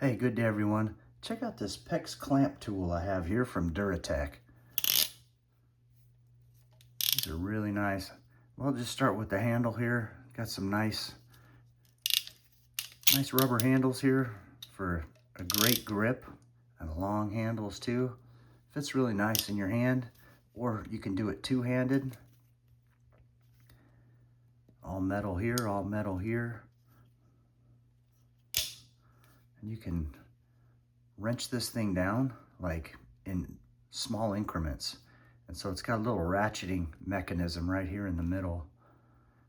Hey, good day everyone. Check out this PEX clamp tool I have here from Duratec. These are really nice. Well, just start with the handle here. Got some nice rubber handles here for a great grip, and long handles too. Fits really nice in your hand, or you can do it two-handed. All metal here, all metal here. And you can wrench this thing down like in small increments. And so it's got a little ratcheting mechanism right here in the middle,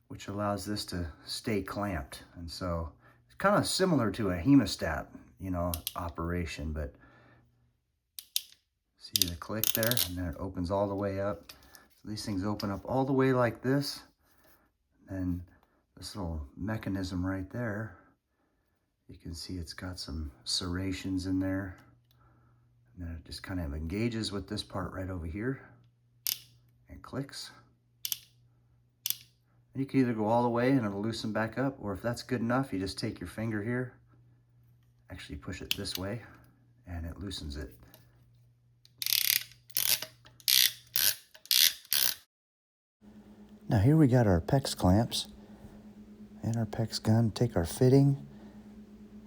which allows this to stay clamped. And so it's kind of similar to a hemostat, operation, but see the click there, and then it opens all the way up. So these things open up all the way like this. And this little mechanism right there, you can see it's got some serrations in there. And then it just kind of engages with this part right over here and clicks. And you can either go all the way and it'll loosen back up, or if that's good enough, you just take your finger here, actually push it this way, and it loosens it. Now here we got our PEX clamps and our PEX gun. Take our fitting,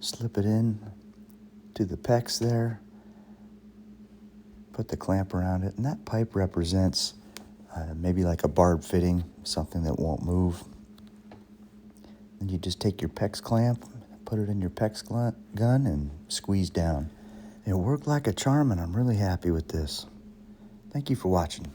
slip it in to the PEX there, put the clamp around it, and that pipe represents maybe like a barb fitting, something that won't move. And you just take your PEX clamp, put it in your PEX gun, and squeeze down. It worked like a charm, and I'm really happy with this. Thank you for watching.